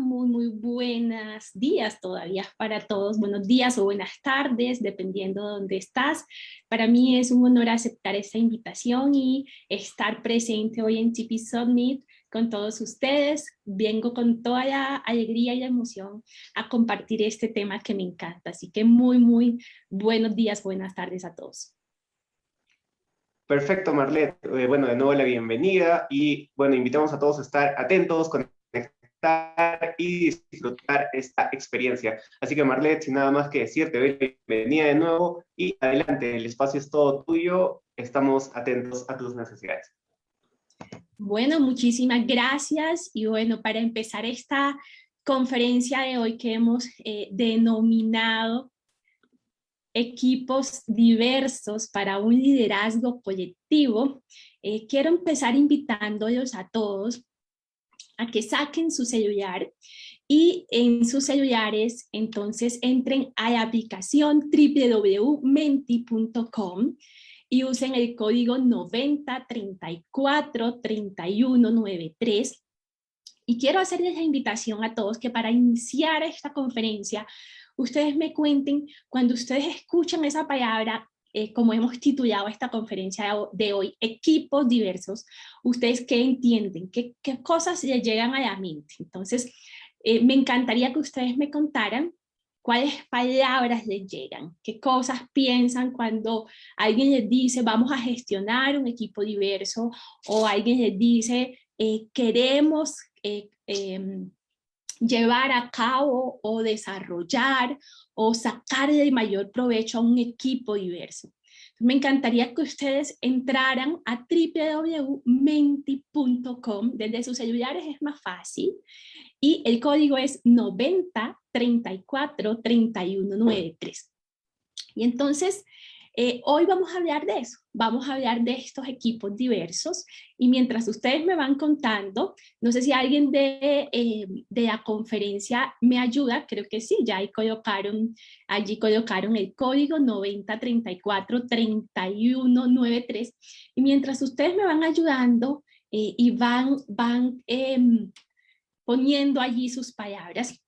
Muy buenos días todavía para todos, buenos días o buenas tardes, dependiendo de dónde estás. Para mí es un honor aceptar esta invitación y estar presente hoy en TP Summit con todos ustedes. Vengo con toda la alegría y la emoción a compartir este tema que me encanta. Así que muy buenos días, buenas tardes a todos. Perfecto, Marlet. Bueno, de nuevo la bienvenida y bueno, invitamos a todos a estar atentos, conectar y disfrutar esta experiencia. Así que Marlet, sin nada más que decir, te doy la bienvenida de nuevo y adelante, el espacio es todo tuyo, estamos atentos a tus necesidades. Bueno, muchísimas gracias y bueno, para empezar esta conferencia de hoy que hemos denominado equipos diversos para un liderazgo colectivo, quiero empezar invitándolos a todos a que saquen su celular y en sus celulares entonces entren a la aplicación www.menti.com y usen el código 90343193. Y quiero hacerles la invitación a todos que para iniciar esta conferencia, ustedes me cuenten cuando ustedes escuchan esa palabra, como hemos titulado esta conferencia de hoy, equipos diversos, ¿ustedes qué entienden? ¿Qué cosas les llegan a la mente? Entonces, me encantaría que ustedes me contaran cuáles palabras les llegan, qué cosas piensan cuando alguien les dice vamos a gestionar un equipo diverso o alguien les dice queremos llevar a cabo o desarrollar o sacarle el mayor provecho a un equipo diverso. Me encantaría que ustedes entraran a www.menti.com, desde sus celulares es más fácil, y el código es 90343193. Y entonces, hoy vamos a hablar de eso, vamos a hablar de estos equipos diversos y mientras ustedes me van contando, no sé si alguien de la conferencia me ayuda, creo que sí, ya allí colocaron el código 90343193 y mientras ustedes me van ayudando y van poniendo allí sus palabras,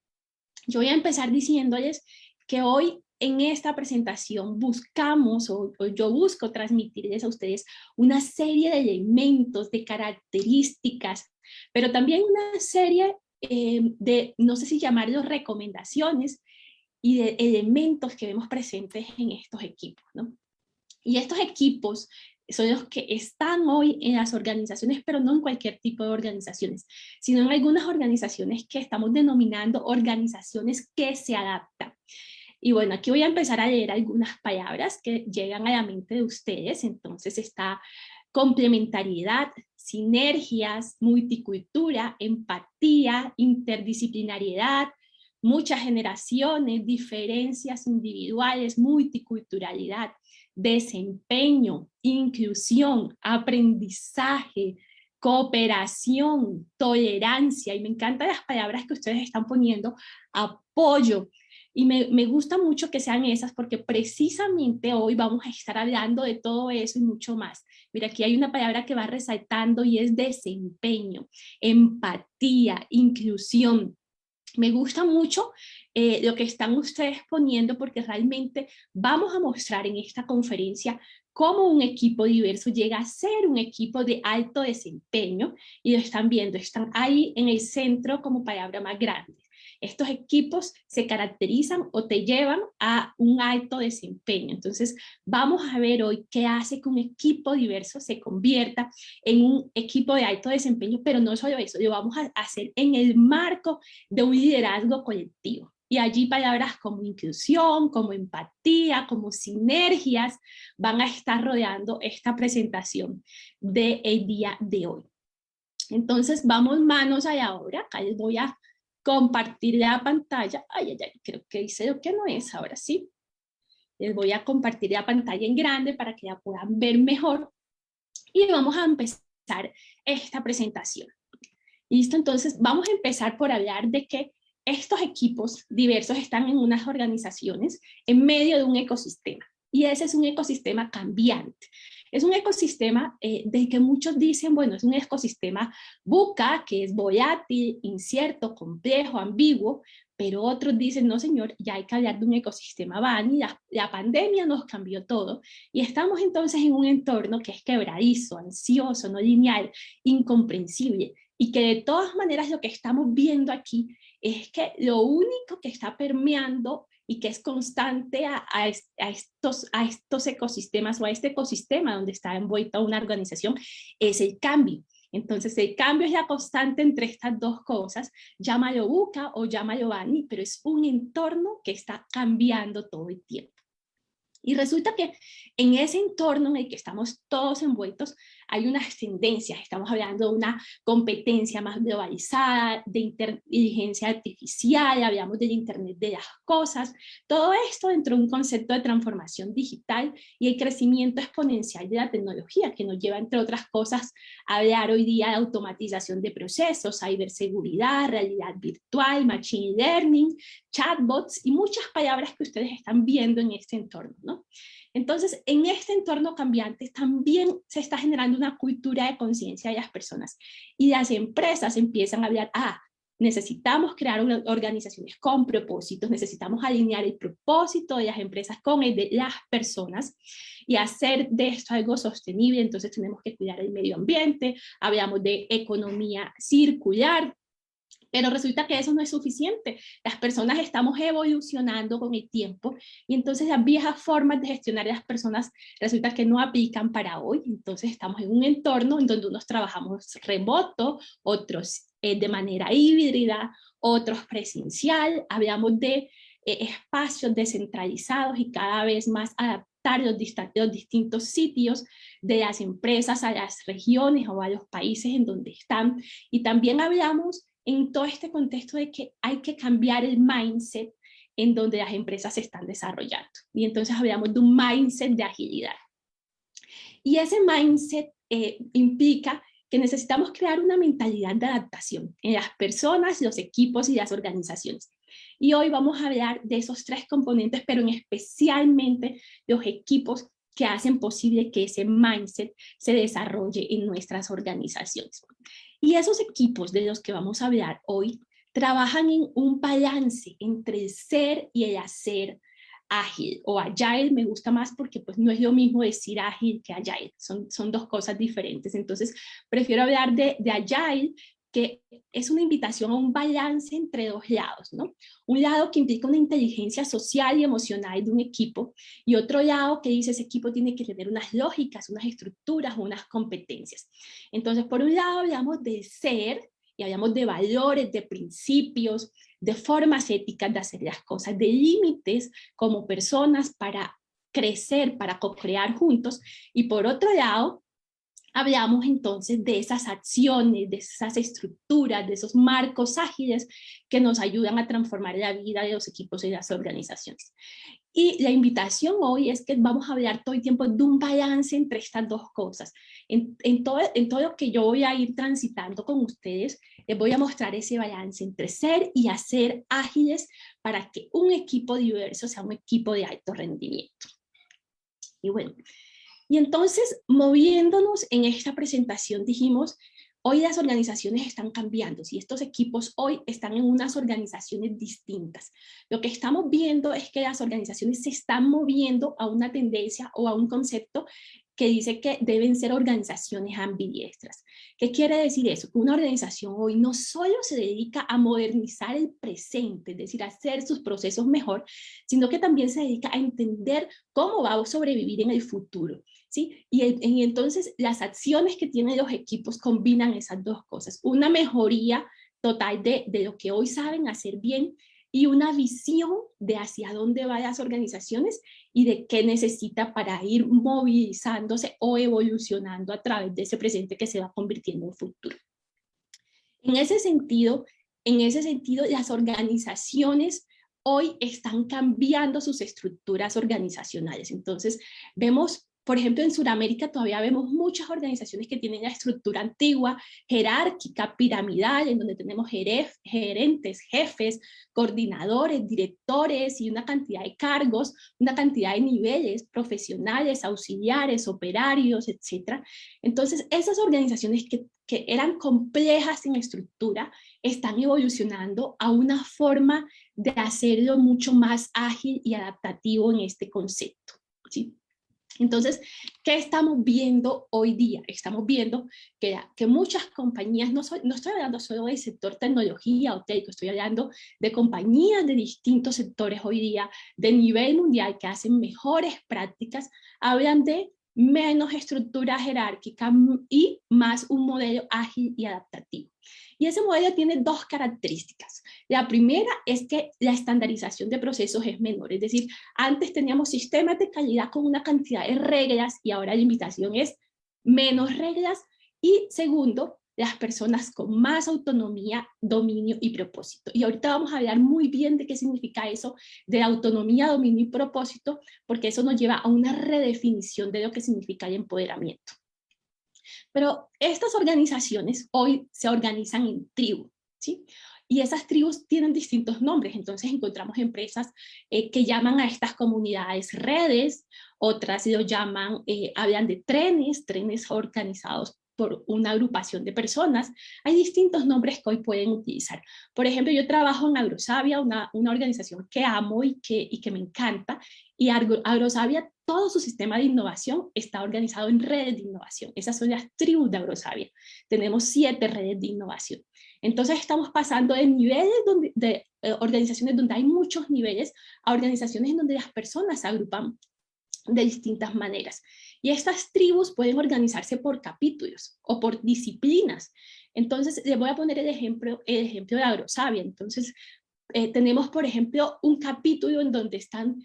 yo voy a empezar diciéndoles que hoy en esta presentación buscamos o yo busco transmitirles a ustedes una serie de elementos, de características, pero también una serie de, no sé si llamarlos recomendaciones y de elementos que vemos presentes en estos equipos, ¿no? Y estos equipos son los que están hoy en las organizaciones, pero no en cualquier tipo de organizaciones, sino en algunas organizaciones que estamos denominando organizaciones que se adaptan. Y bueno, aquí voy a empezar a leer algunas palabras que llegan a la mente de ustedes. Entonces está complementariedad, sinergias, multicultura, empatía, interdisciplinariedad, muchas generaciones, diferencias individuales, multiculturalidad, desempeño, inclusión, aprendizaje, cooperación, tolerancia, y me encantan las palabras que ustedes están poniendo, apoyo, y me gusta mucho que sean esas porque precisamente hoy vamos a estar hablando de todo eso y mucho más. Mira, aquí hay una palabra que va resaltando y es desempeño, empatía, inclusión. Me gusta mucho lo que están ustedes poniendo porque realmente vamos a mostrar en esta conferencia cómo un equipo diverso llega a ser un equipo de alto desempeño y lo están viendo, están ahí en el centro como palabra más grande. Estos equipos se caracterizan o te llevan a un alto desempeño. Entonces, vamos a ver hoy qué hace que un equipo diverso se convierta en un equipo de alto desempeño, pero no solo eso, lo vamos a hacer en el marco de un liderazgo colectivo. Y allí palabras como inclusión, como empatía, como sinergias van a estar rodeando esta presentación del día de hoy. Entonces, vamos manos a la obra. Acá les voy a compartir la pantalla. Creo que hice lo que no es, ahora sí. Les voy a compartir la pantalla en grande para que la puedan ver mejor y vamos a empezar esta presentación. ¿Listo? Entonces vamos a empezar por hablar de que estos equipos diversos están en unas organizaciones en medio de un ecosistema. Y ese es un ecosistema cambiante. Es un ecosistema del que muchos dicen, bueno, es un ecosistema VUCA, que es volátil, incierto, complejo, ambiguo, pero otros dicen, no señor, ya hay que hablar de un ecosistema BANI, la pandemia nos cambió todo, y estamos entonces en un entorno que es quebradizo, ansioso, no lineal, incomprensible, y que de todas maneras lo que estamos viendo aquí es que lo único que está permeando y que es constante a estos ecosistemas o a este ecosistema donde está envuelta una organización es el cambio. Entonces el cambio es la constante entre estas dos cosas, llámalo VUCA o llámalo BANI, pero es un entorno que está cambiando todo el tiempo. Y resulta que en ese entorno en el que estamos todos envueltos hay unas tendencias, estamos hablando de una competencia más globalizada, de inteligencia artificial, hablamos del Internet de las cosas, todo esto dentro de un concepto de transformación digital y el crecimiento exponencial de la tecnología que nos lleva, entre otras cosas, a hablar hoy día de automatización de procesos, ciberseguridad, realidad virtual, machine learning, chatbots y muchas palabras que ustedes están viendo en este entorno, ¿no? Entonces, en este entorno cambiante también se está generando una cultura de conciencia de las personas y las empresas empiezan a hablar, necesitamos crear organizaciones con propósitos, necesitamos alinear el propósito de las empresas con el de las personas y hacer de esto algo sostenible. Entonces tenemos que cuidar el medio ambiente, hablamos de economía circular, pero resulta que eso no es suficiente. Las personas estamos evolucionando con el tiempo y entonces las viejas formas de gestionar a las personas resulta que no aplican para hoy. Entonces estamos en un entorno en donde unos trabajamos remoto, otros de manera híbrida, otros presencial. Hablamos de espacios descentralizados y cada vez más adaptar los distintos sitios de las empresas a las regiones o a los países en donde están. Y también hablamos en todo este contexto de que hay que cambiar el mindset en donde las empresas se están desarrollando. Y entonces hablamos de un mindset de agilidad. Y ese mindset implica que necesitamos crear una mentalidad de adaptación en las personas, los equipos y las organizaciones. Y hoy vamos a hablar de esos tres componentes, pero en especialmente los equipos que hacen posible que ese mindset se desarrolle en nuestras organizaciones. Y esos equipos de los que vamos a hablar hoy trabajan en un balance entre el ser y el hacer ágil, o agile me gusta más porque pues no es lo mismo decir ágil que agile, son dos cosas diferentes. Entonces prefiero hablar de agile, que es una invitación a un balance entre dos lados, ¿no? Un lado que implica una inteligencia social y emocional de un equipo, y otro lado que dice ese equipo tiene que tener unas lógicas, unas estructuras, unas competencias. Entonces, por un lado hablamos de ser, y hablamos de valores, de principios, de formas éticas de hacer las cosas, de límites como personas para crecer, para co-crear juntos, y por otro lado, hablamos entonces de esas acciones, de esas estructuras, de esos marcos ágiles que nos ayudan a transformar la vida de los equipos y las organizaciones. Y la invitación hoy es que vamos a hablar todo el tiempo de un balance entre estas dos cosas. En todo lo que yo voy a ir transitando con ustedes, les voy a mostrar ese balance entre ser y hacer ágiles para que un equipo diverso sea un equipo de alto rendimiento. Y bueno, y entonces, moviéndonos en esta presentación, dijimos, hoy las organizaciones están cambiando, y estos equipos hoy están en unas organizaciones distintas. Lo que estamos viendo es que las organizaciones se están moviendo a una tendencia o a un concepto que dice que deben ser organizaciones ambidiestras. ¿Qué quiere decir eso? Que una organización hoy no solo se dedica a modernizar el presente, es decir, a hacer sus procesos mejor, sino que también se dedica a entender cómo va a sobrevivir en el futuro, ¿sí? Y entonces las acciones que tienen los equipos combinan esas dos cosas, una mejoría total de lo que hoy saben hacer bien y una visión de hacia dónde van las organizaciones y de qué necesita para ir movilizándose o evolucionando a través de ese presente que se va convirtiendo en futuro. En ese sentido, las organizaciones hoy están cambiando sus estructuras organizacionales. Entonces, vemos, por ejemplo, en Sudamérica todavía vemos muchas organizaciones que tienen la estructura antigua, jerárquica, piramidal, en donde tenemos gerentes, jefes, coordinadores, directores y una cantidad de cargos, una cantidad de niveles profesionales, auxiliares, operarios, etc. Entonces, esas organizaciones que eran complejas en estructura están evolucionando a una forma de hacerlo mucho más ágil y adaptativo en este concepto, ¿sí? Entonces, ¿qué estamos viendo hoy día? Estamos viendo que muchas compañías, no estoy hablando solo del sector tecnología o telco, estoy hablando de compañías de distintos sectores hoy día, de nivel mundial, que hacen mejores prácticas, hablan de menos estructura jerárquica y más un modelo ágil y adaptativo. Y ese modelo tiene dos características. La primera es que la estandarización de procesos es menor, es decir, antes teníamos sistemas de calidad con una cantidad de reglas y ahora la invitación es menos reglas. Y segundo, las personas con más autonomía, dominio y propósito. Y ahorita vamos a hablar muy bien de qué significa eso, de autonomía, dominio y propósito, porque eso nos lleva a una redefinición de lo que significa el empoderamiento. Pero estas organizaciones hoy se organizan en tribus, ¿sí? Y esas tribus tienen distintos nombres. Entonces encontramos empresas que llaman a estas comunidades redes, otras lo llaman, hablan de trenes organizados por una agrupación de personas. Hay distintos nombres que hoy pueden utilizar. Por ejemplo, yo trabajo en Agrosavia, una organización que amo y que me encanta, y Agrosavia, todo su sistema de innovación está organizado en redes de innovación. Esas son las tribus de Agrosavia. Tenemos 7 redes de innovación. Entonces estamos pasando de niveles de organizaciones donde hay muchos niveles a organizaciones en donde las personas se agrupan de distintas maneras. Y estas tribus pueden organizarse por capítulos o por disciplinas. Entonces, les voy a poner el ejemplo de Agrosavia. Entonces, tenemos, por ejemplo, un capítulo en donde están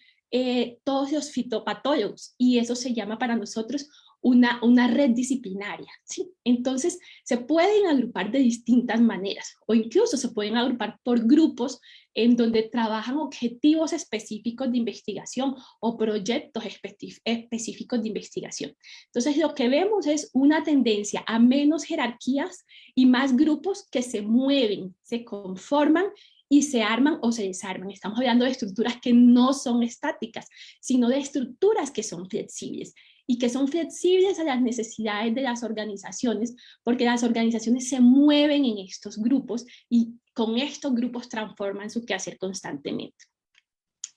todos los fitopatólogos, y eso se llama para nosotros una red disciplinaria, ¿sí? Entonces, se pueden agrupar de distintas maneras, o incluso se pueden agrupar por grupos en donde trabajan objetivos específicos de investigación o proyectos específicos de investigación. Entonces, lo que vemos es una tendencia a menos jerarquías y más grupos que se mueven, se conforman y se arman o se desarman. Estamos hablando de estructuras que no son estáticas, sino de estructuras que son flexibles y que son flexibles a las necesidades de las organizaciones, porque las organizaciones se mueven en estos grupos y con estos grupos transforman su quehacer constantemente.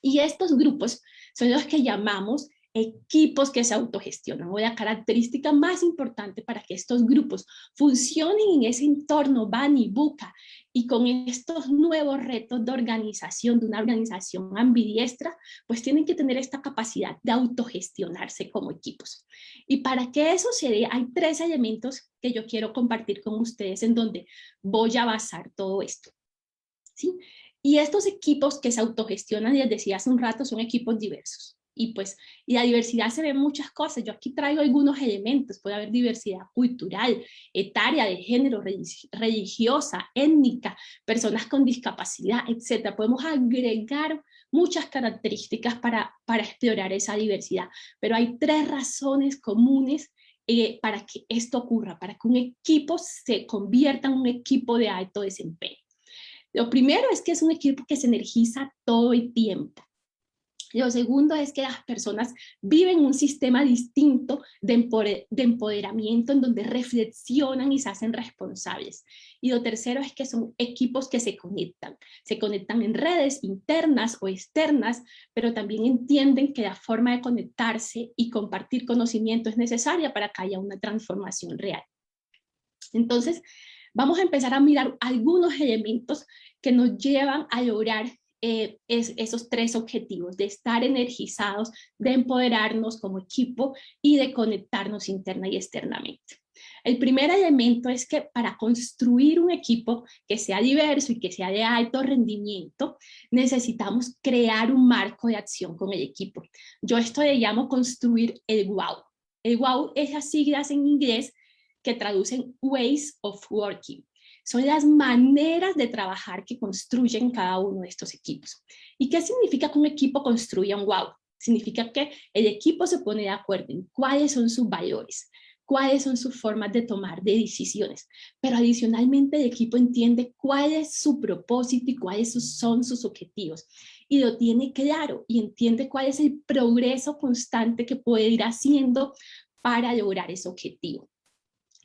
Y estos grupos son los que llamamos equipos que se autogestionan, o la característica más importante para que estos grupos funcionen en ese entorno Bani, VUCA, y con estos nuevos retos de organización, de una organización ambidiestra, pues tienen que tener esta capacidad de autogestionarse como equipos. Y para que eso se dé, hay 3 elementos que yo quiero compartir con ustedes en donde voy a basar todo esto, ¿sí? Y estos equipos que se autogestionan, les decía hace un rato, son equipos diversos. Y la diversidad se ve en muchas cosas. Yo aquí traigo algunos elementos. Puede haber diversidad cultural, etaria, de género, religiosa, étnica, personas con discapacidad, etc. Podemos agregar muchas características para explorar esa diversidad. Pero hay 3 razones comunes para que esto ocurra, para que un equipo se convierta en un equipo de alto desempeño. Lo primero es que es un equipo que se energiza todo el tiempo. Lo segundo es que las personas viven un sistema distinto de empoderamiento en donde reflexionan y se hacen responsables. Y lo tercero es que son equipos que se conectan en redes internas o externas, pero también entienden que la forma de conectarse y compartir conocimiento es necesaria para que haya una transformación real. Entonces, vamos a empezar a mirar algunos elementos que nos llevan a lograr esos 3 objetivos, de estar energizados, de empoderarnos como equipo y de conectarnos interna y externamente. El primer elemento es que para construir un equipo que sea diverso y que sea de alto rendimiento, necesitamos crear un marco de acción con el equipo. Yo esto le llamo construir el WOW. El WOW es las siglas en inglés que traducen Ways of Working. son las maneras de trabajar que construyen cada uno de estos equipos. ¿Y qué significa que un equipo construya un wow? Significa que el equipo se pone de acuerdo en cuáles son sus valores, cuáles son sus formas de tomar de decisiones, pero adicionalmente el equipo entiende cuál es su propósito y cuáles son sus objetivos, y lo tiene claro y entiende cuál es el progreso constante que puede ir haciendo para lograr ese objetivo.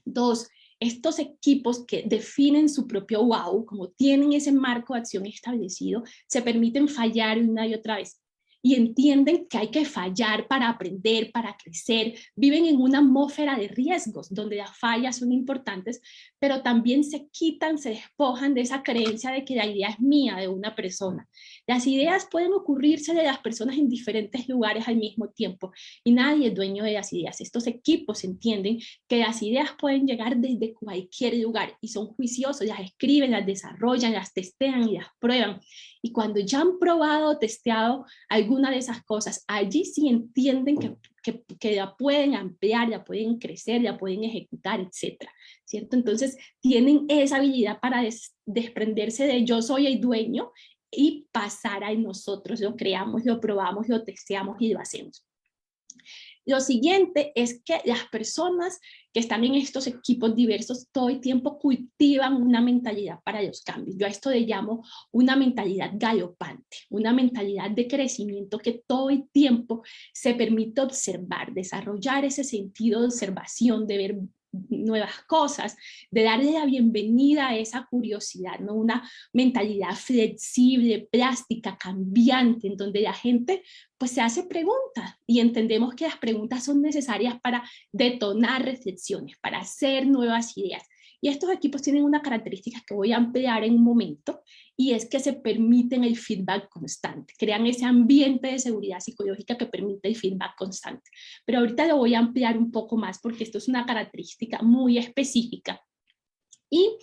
Dos, estos equipos que definen su propio wow, como tienen ese marco de acción establecido, se permiten fallar una y otra vez y entienden que hay que fallar para aprender, para crecer. Viven en una atmósfera de riesgos donde las fallas son importantes, pero también se quitan, se despojan de esa creencia de que la idea es mía, de una persona. Las ideas pueden ocurrirse de las personas en diferentes lugares al mismo tiempo y nadie es dueño de las ideas. Estos equipos entienden que las ideas pueden llegar desde cualquier lugar y son juiciosos, las escriben, las desarrollan, las testean y las prueban. Y cuando ya han probado o testeado alguna de esas cosas, allí sí entienden que la pueden ampliar, la pueden crecer, la pueden ejecutar, etcétera, ¿cierto? Entonces tienen esa habilidad para desprenderse de yo soy el dueño y pasar a nosotros, lo creamos, lo probamos, lo testeamos y lo hacemos. Lo siguiente es que las personas que están en estos equipos diversos todo el tiempo cultivan una mentalidad para los cambios. Yo a esto le llamo una mentalidad galopante, una mentalidad de crecimiento que todo el tiempo se permite observar, desarrollar ese sentido de observación, de ver nuevas cosas, de darle la bienvenida a esa curiosidad, ¿no? Una mentalidad flexible, plástica, cambiante, en donde la gente pues se hace preguntas y entendemos que las preguntas son necesarias para detonar reflexiones, para hacer nuevas ideas. Y estos equipos tienen una característica que voy a ampliar en un momento, y es que se permiten el feedback constante, crean ese ambiente de seguridad psicológica que permite el feedback constante. Pero ahorita lo voy a ampliar un poco más porque esto es una característica muy específica. Y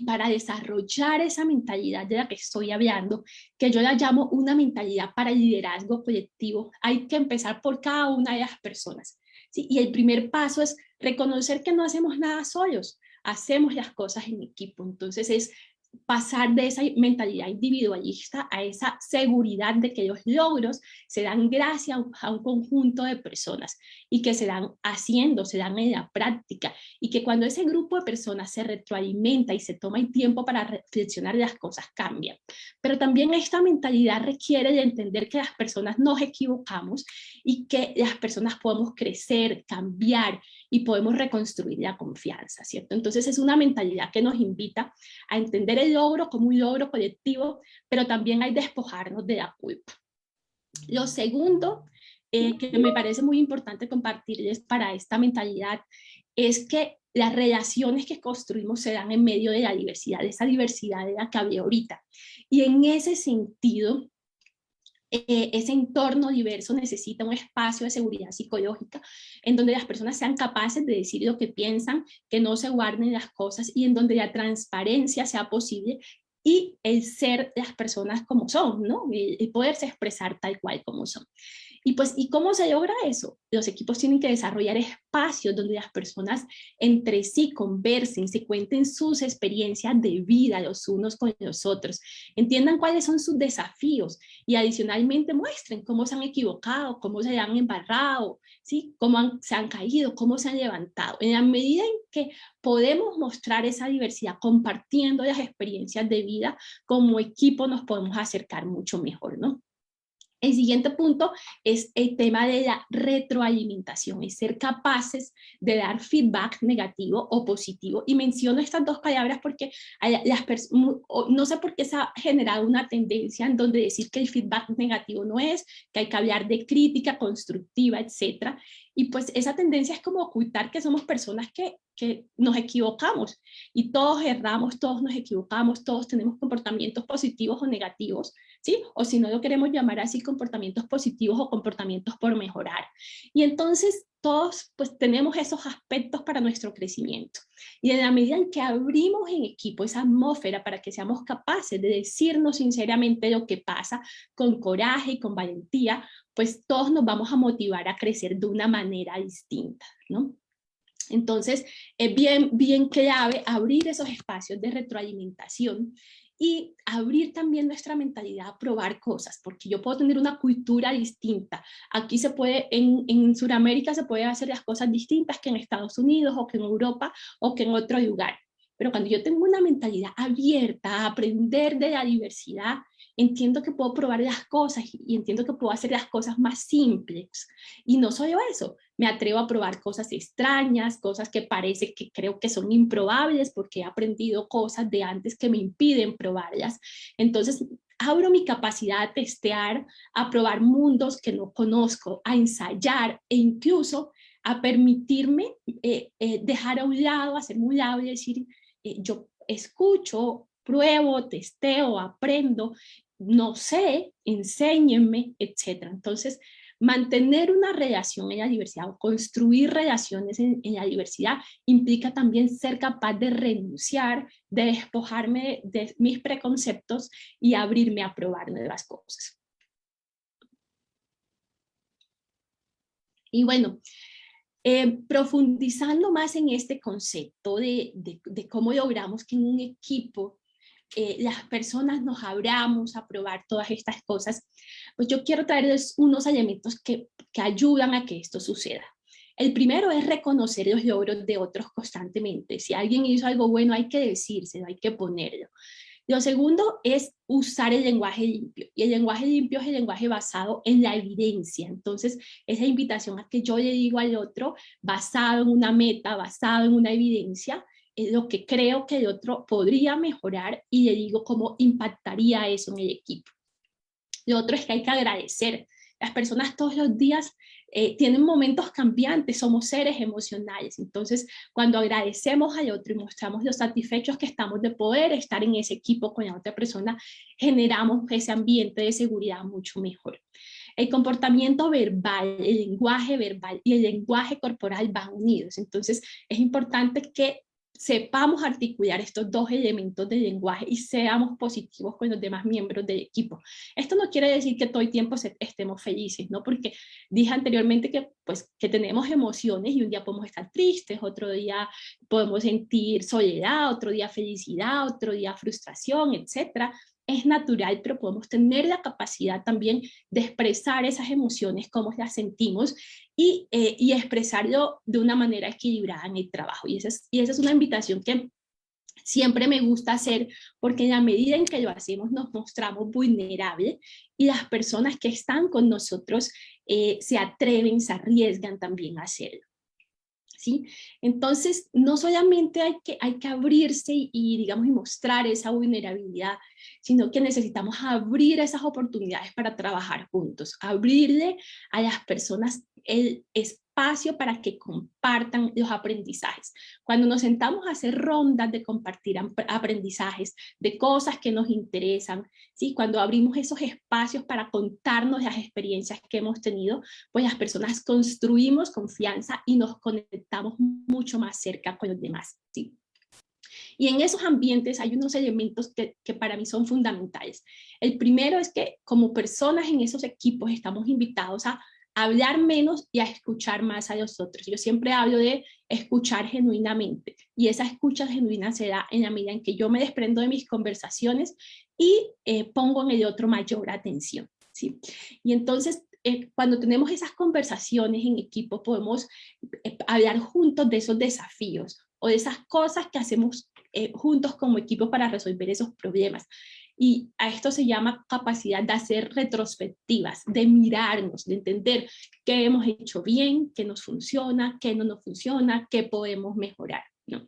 para desarrollar esa mentalidad de la que estoy hablando, que yo la llamo una mentalidad para el liderazgo colectivo, hay que empezar por cada una de las personas, ¿sí? Y el primer paso es reconocer que no hacemos nada solos, hacemos las cosas en equipo. Entonces es pasar de esa mentalidad individualista a esa seguridad de que los logros se dan gracias a un conjunto de personas y que se dan haciendo, se dan en la práctica, y que cuando ese grupo de personas se retroalimenta y se toma el tiempo para reflexionar, las cosas cambian. Pero también esta mentalidad requiere de entender que las personas nos equivocamos y que las personas podemos crecer, cambiar y podemos reconstruir la confianza, ¿cierto? Entonces es una mentalidad que nos invita a entender el logro como un logro colectivo, pero también hay despojarnos de la culpa. Lo segundo que me parece muy importante compartirles para esta mentalidad es que las relaciones que construimos se dan en medio de la diversidad, de esa diversidad de la que hablé ahorita. Y en ese sentido, ese entorno diverso necesita un espacio de seguridad psicológica en donde las personas sean capaces de decir lo que piensan, que no se guarden las cosas, y en donde la transparencia sea posible y el ser las personas como son, ¿no? El poderse expresar tal cual como son. Y pues, ¿y cómo se logra eso? Los equipos tienen que desarrollar espacios donde las personas entre sí conversen, se cuenten sus experiencias de vida los unos con los otros, entiendan cuáles son sus desafíos y adicionalmente muestren cómo se han equivocado, cómo se han embarrado, ¿sí? Cómo se han caído, cómo se han levantado. En la medida en que podemos mostrar esa diversidad compartiendo las experiencias de vida, como equipo nos podemos acercar mucho mejor, ¿no? El siguiente punto es el tema de la retroalimentación, es ser capaces de dar feedback negativo o positivo. Y menciono estas dos palabras porque no sé por qué se ha generado una tendencia en donde decir que el feedback negativo no es, que hay que hablar de crítica constructiva, etcétera. Y pues esa tendencia es como ocultar que somos personas que nos equivocamos y todos erramos, todos nos equivocamos, todos tenemos comportamientos positivos o negativos, ¿sí? O si no lo queremos llamar así, comportamientos positivos o comportamientos por mejorar. Y entonces todos pues tenemos esos aspectos para nuestro crecimiento. Y en la medida en que abrimos en equipo esa atmósfera para que seamos capaces de decirnos sinceramente lo que pasa con coraje y con valentía, pues todos nos vamos a motivar a crecer de una manera distinta, ¿no? Entonces, es bien clave abrir esos espacios de retroalimentación y abrir también nuestra mentalidad a probar cosas, porque yo puedo tener una cultura distinta. Aquí se puede, en Sudamérica se puede hacer las cosas distintas que en Estados Unidos o que en Europa o que en otro lugar. Pero cuando yo tengo una mentalidad abierta a aprender de la diversidad, entiendo que puedo probar las cosas y entiendo que puedo hacer las cosas más simples. Y no solo eso, me atrevo a probar cosas extrañas, cosas que parece que creo que son improbables porque he aprendido cosas de antes que me impiden probarlas. Entonces, abro mi capacidad a testear, a probar mundos que no conozco, a ensayar e incluso a permitirme dejar a un lado, hacerme un lado y decir, yo escucho, pruebo, testeo, aprendo, no sé, enséñenme, etc. Entonces, mantener una relación en la diversidad o construir relaciones en la diversidad implica también ser capaz de renunciar, de despojarme de mis preconceptos y abrirme a probar nuevas cosas. Y bueno, profundizando más en este concepto de cómo logramos que en un equipo las personas nos abramos a probar todas estas cosas, pues yo quiero traerles unos elementos que ayudan a que esto suceda. El primero es reconocer los logros de otros constantemente. Si alguien hizo algo bueno, hay que decírselo, hay que ponerlo. Lo segundo es usar el lenguaje limpio. Y el lenguaje limpio es el lenguaje basado en la evidencia. Entonces, esa invitación a que yo le digo al otro, basado en una meta, basado en una evidencia, es lo que creo que el otro podría mejorar y le digo cómo impactaría eso en el equipo. Lo otro es que hay que agradecer. Las personas todos los días tienen momentos cambiantes, somos seres emocionales. Entonces, cuando agradecemos al otro y mostramos lo satisfechos que estamos de poder estar en ese equipo con la otra persona, generamos ese ambiente de seguridad mucho mejor. El comportamiento verbal, el lenguaje verbal y el lenguaje corporal van unidos. Entonces, es importante que sepamos articular estos dos elementos del lenguaje y seamos positivos con los demás miembros del equipo. Esto no quiere decir que todo el tiempo estemos felices, ¿no? Porque dije anteriormente que, pues, que tenemos emociones y un día podemos estar tristes, otro día podemos sentir soledad, otro día felicidad, otro día frustración, etcétera. Es natural, pero podemos tener la capacidad también de expresar esas emociones, cómo las sentimos y expresarlo de una manera equilibrada en el trabajo. Y esa es una invitación que siempre me gusta hacer, porque en la medida en que lo hacemos nos mostramos vulnerables y las personas que están con nosotros se atreven, se arriesgan también a hacerlo. ¿Sí? Entonces, no solamente hay que abrirse digamos, y mostrar esa vulnerabilidad, sino que necesitamos abrir esas oportunidades para trabajar juntos, abrirle a las personas el espacio para que compartan los aprendizajes. Cuando nos sentamos a hacer rondas de compartir aprendizajes, de cosas que nos interesan, ¿sí? Cuando abrimos esos espacios para contarnos las experiencias que hemos tenido, pues las personas construimos confianza y nos conectamos mucho más cerca con los demás, ¿sí? Y en esos ambientes hay unos elementos que para mí son fundamentales. El primero es que como personas en esos equipos estamos invitados a hablar menos y a escuchar más a los otros. Yo siempre hablo de escuchar genuinamente y esa escucha genuina se da en la medida en que yo me desprendo de mis conversaciones y pongo en el otro mayor atención, ¿sí? Y entonces cuando tenemos esas conversaciones en equipo podemos hablar juntos de esos desafíos o de esas cosas que hacemos juntos como equipo para resolver esos problemas. Y a esto se llama capacidad de hacer retrospectivas, de mirarnos, de entender qué hemos hecho bien, qué nos funciona, qué no nos funciona, qué podemos mejorar, ¿no?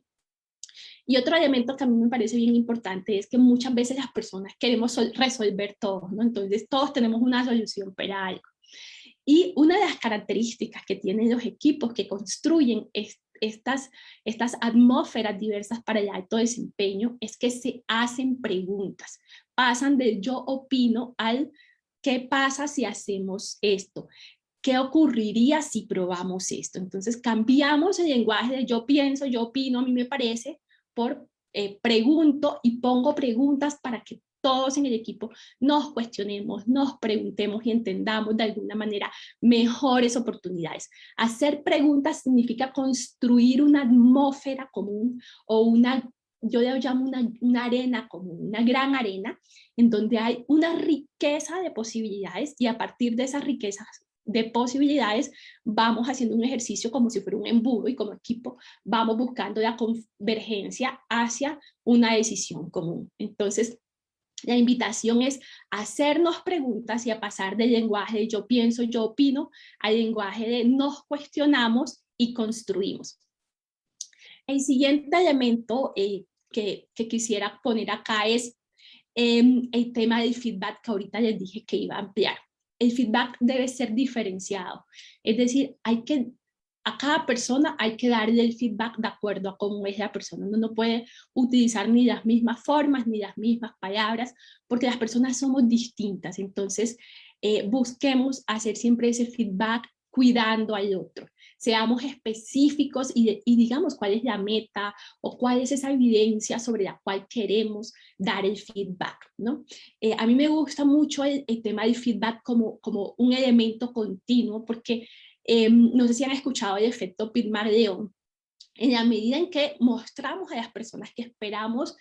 Y otro elemento que a mí me parece bien importante es que muchas veces las personas queremos resolver todo, ¿no? Entonces todos tenemos una solución para algo. Y una de las características que tienen los equipos que construyen estas atmósferas diversas para el alto desempeño es que se hacen preguntas, pasan del yo opino al ¿qué pasa si hacemos esto? ¿Qué ocurriría si probamos esto? Entonces cambiamos el lenguaje de yo pienso, yo opino, a mí me parece, por pregunto y pongo preguntas para que todos en el equipo nos cuestionemos, nos preguntemos y entendamos de alguna manera mejores oportunidades. Hacer preguntas significa construir una atmósfera común o yo le llamo una arena común, una gran arena, en donde hay una riqueza de posibilidades y a partir de esas riquezas de posibilidades vamos haciendo un ejercicio como si fuera un embudo y como equipo vamos buscando la convergencia hacia una decisión común. Entonces, la invitación es hacernos preguntas y a pasar del lenguaje de yo pienso, yo opino, al lenguaje de nos cuestionamos y construimos. El siguiente elemento que quisiera poner acá es el tema del feedback que ahorita les dije que iba a ampliar. El feedback debe ser diferenciado, es decir, a cada persona hay que darle el feedback de acuerdo a cómo es la persona. Uno no puede utilizar ni las mismas formas, ni las mismas palabras, porque las personas somos distintas. Entonces, busquemos hacer siempre ese feedback cuidando al otro. Seamos específicos y digamos cuál es la meta o cuál es esa evidencia sobre la cual queremos dar el feedback, ¿no? A mí me gusta mucho el tema del feedback como un elemento continuo, porque no sé si han escuchado el efecto Pygmalion. En la medida en que mostramos a las personas que esperamos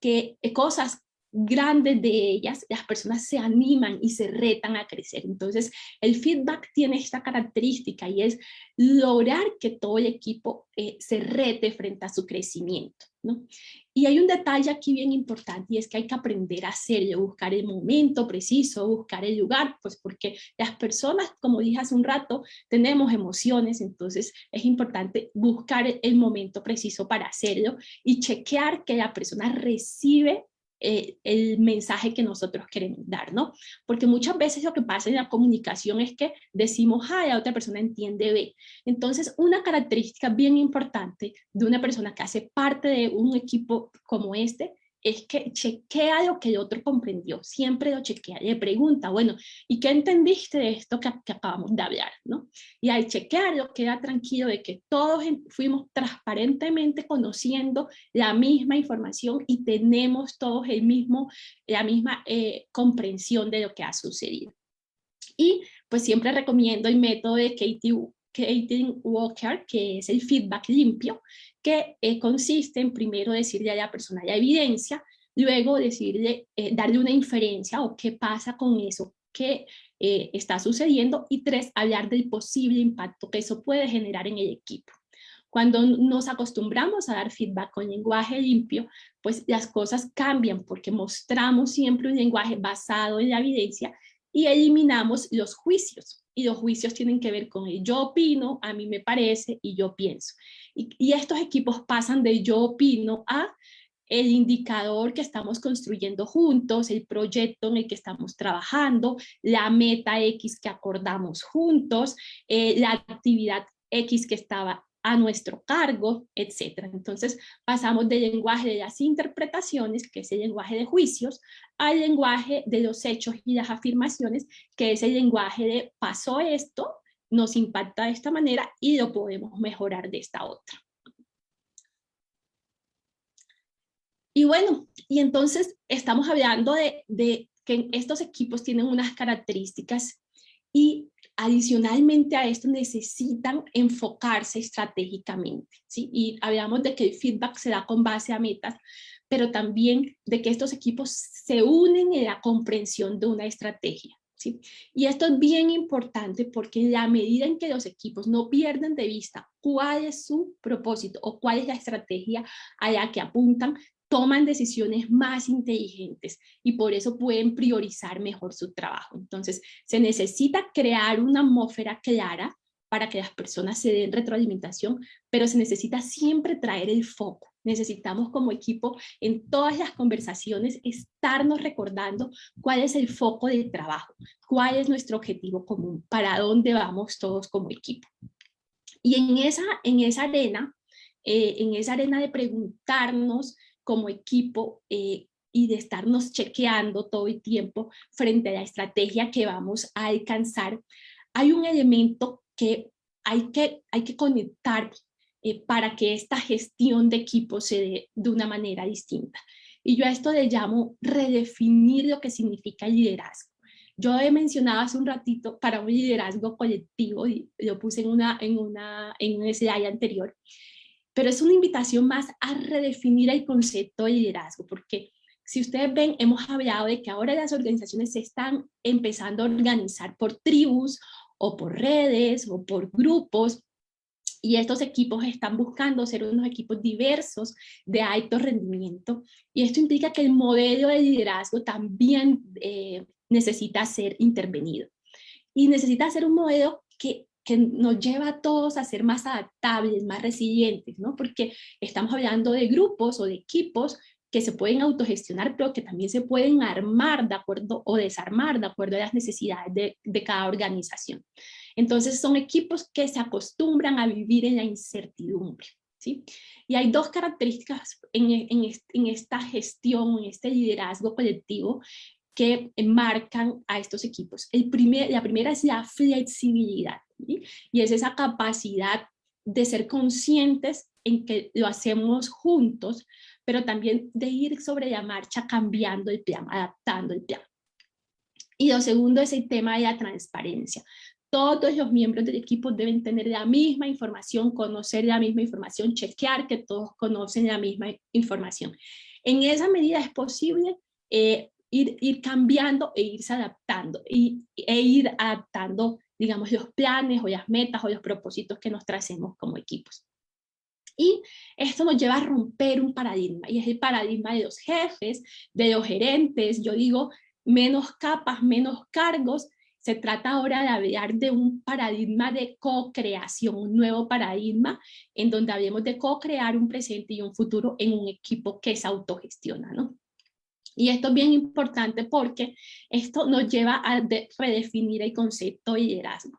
que cosas grandes de ellas, las personas se animan y se retan a crecer. Entonces, el feedback tiene esta característica y es lograr que todo el equipo se rete frente a su crecimiento, ¿no? Y hay un detalle aquí bien importante y es que hay que aprender a hacerlo, buscar el momento preciso, buscar el lugar, pues porque las personas, como dije hace un rato, tenemos emociones, entonces es importante buscar el momento preciso para hacerlo y chequear que la persona recibe el mensaje que nosotros queremos dar, ¿no? Porque muchas veces lo que pasa en la comunicación es que decimos A y la otra persona entiende B. Entonces, una característica bien importante de una persona que hace parte de un equipo como este es que chequea lo que el otro comprendió, siempre lo chequea, le pregunta, bueno, ¿y qué entendiste de esto que acabamos de hablar, ¿no? Y al chequearlo queda tranquilo de que todos fuimos transparentemente conociendo la misma información y tenemos todos la misma comprensión de lo que ha sucedido. Y pues siempre recomiendo el método de Katie Walker, que es el feedback limpio, que consiste en primero decirle a la persona la evidencia, luego darle una inferencia o qué pasa con eso que está sucediendo y 3, hablar del posible impacto que eso puede generar en el equipo. Cuando nos acostumbramos a dar feedback con lenguaje limpio, pues las cosas cambian porque mostramos siempre un lenguaje basado en la evidencia y eliminamos los juicios. Y los juicios tienen que ver con el yo opino, a mí me parece y yo pienso. Y estos equipos pasan de yo opino a el indicador que estamos construyendo juntos, el proyecto en el que estamos trabajando, la meta X que acordamos juntos, la actividad X que estaba a nuestro cargo, etc. Entonces pasamos del lenguaje de las interpretaciones, que es el lenguaje de juicios, al lenguaje de los hechos y las afirmaciones, que es el lenguaje de pasó esto, nos impacta de esta manera y lo podemos mejorar de esta otra. Y bueno, y entonces estamos hablando de que estos equipos tienen unas características y adicionalmente a esto necesitan enfocarse estratégicamente, ¿sí? Y hablamos de que el feedback se da con base a metas, pero también de que estos equipos se unen en la comprensión de una estrategia, ¿sí? Y esto es bien importante porque en la medida en que los equipos no pierden de vista cuál es su propósito o cuál es la estrategia a la que apuntan, toman decisiones más inteligentes y por eso pueden priorizar mejor su trabajo. Entonces, se necesita crear una atmósfera clara para que las personas se den retroalimentación, pero se necesita siempre traer el foco. Necesitamos como equipo en todas las conversaciones estarnos recordando cuál es el foco del trabajo, cuál es nuestro objetivo común, para dónde vamos todos como equipo. Y en esa arena de preguntarnos como equipo y de estarnos chequeando todo el tiempo frente a la estrategia que vamos a alcanzar, hay un elemento que hay que conectar para que esta gestión de equipo se dé de una manera distinta. Y yo a esto le llamo redefinir lo que significa liderazgo. Yo he mencionado hace un ratito para un liderazgo colectivo, y lo puse en un slide anterior, pero es una invitación más a redefinir el concepto de liderazgo, porque si ustedes ven, hemos hablado de que ahora las organizaciones se están empezando a organizar por tribus o por redes o por grupos, y estos equipos están buscando ser unos equipos diversos de alto rendimiento, y esto implica que el modelo de liderazgo también necesita ser intervenido, y necesita ser un modelo que nos lleva a todos a ser más adaptables, más resilientes, ¿no? Porque estamos hablando de grupos o de equipos que se pueden autogestionar, pero que también se pueden armar de acuerdo o desarmar de acuerdo a las necesidades de cada organización. Entonces son equipos que se acostumbran a vivir en la incertidumbre, ¿sí? Y hay dos características en esta gestión, en este liderazgo colectivo que marcan a estos equipos. La primera es la flexibilidad, ¿sí? Y es esa capacidad de ser conscientes en que lo hacemos juntos, pero también de ir sobre la marcha cambiando el plan, adaptando el plan. Y lo segundo es el tema de la transparencia. Todos los miembros del equipo deben tener la misma información, conocer la misma información, chequear que todos conocen la misma información. En esa medida es posible ir cambiando e irse adaptando e ir adaptando, digamos, los planes o las metas o los propósitos que nos tracemos como equipos. Y esto nos lleva a romper un paradigma, y es el paradigma de los jefes, de los gerentes. Yo digo, menos capas, menos cargos. Se trata ahora de hablar de un paradigma de co-creación, un nuevo paradigma en donde hablemos de co-crear un presente y un futuro en un equipo que se autogestiona, ¿no? Y esto es bien importante porque esto nos lleva a redefinir el concepto de liderazgo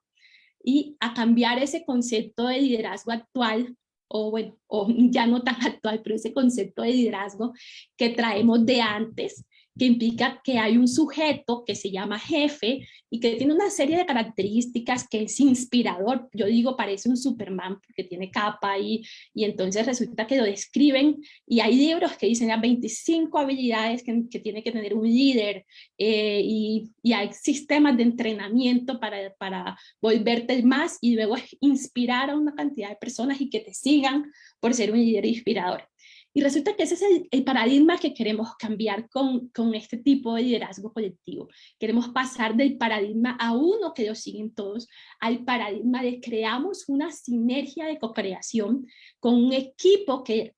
y a cambiar ese concepto de liderazgo actual, o bueno, o ya no tan actual, pero ese concepto de liderazgo que traemos de antes, que implica que hay un sujeto que se llama jefe y que tiene una serie de características, que es inspirador. Yo digo, parece un Superman porque tiene capa y entonces resulta que lo describen, y hay libros que dicen las 25 habilidades que tiene que tener un líder, y hay sistemas de entrenamiento para volverte más y luego inspirar a una cantidad de personas y que te sigan por ser un líder inspirador. Y resulta que ese es el paradigma que queremos cambiar con este tipo de liderazgo colectivo. Queremos pasar del paradigma a uno que lo siguen todos, al paradigma de creamos una sinergia de co-creación con un equipo que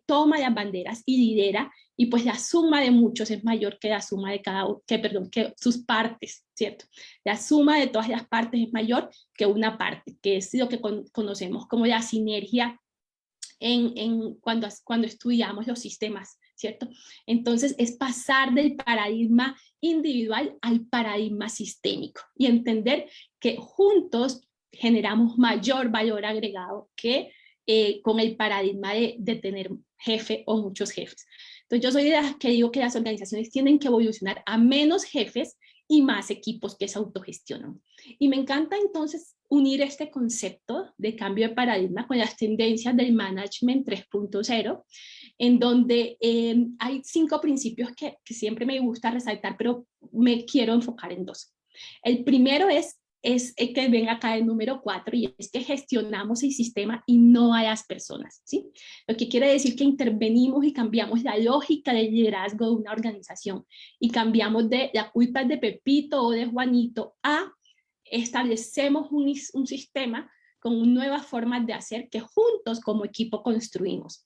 toma las banderas y lidera, y pues la suma de muchos es mayor que la suma de que sus partes, ¿cierto? La suma de todas las partes es mayor que una parte, que es lo que conocemos como la sinergia cuando estudiamos los sistemas, ¿cierto? Entonces es pasar del paradigma individual al paradigma sistémico y entender que juntos generamos mayor valor agregado que con el paradigma de tener jefe o muchos jefes. Entonces yo soy de las que digo que las organizaciones tienen que evolucionar a menos jefes y más equipos que se autogestionan. Y me encanta entonces unir este concepto de cambio de paradigma con las tendencias del Management 3.0, en donde hay 5 principios que siempre me gusta resaltar, pero me quiero enfocar en 2. El primero es el que ven acá el número 4, y es que gestionamos el sistema y no a las personas, ¿sí? Lo que quiere decir que intervenimos y cambiamos la lógica del liderazgo de una organización y cambiamos de la culpa de Pepito o de Juanito a establecemos un sistema con nuevas formas de hacer que juntos como equipo construimos.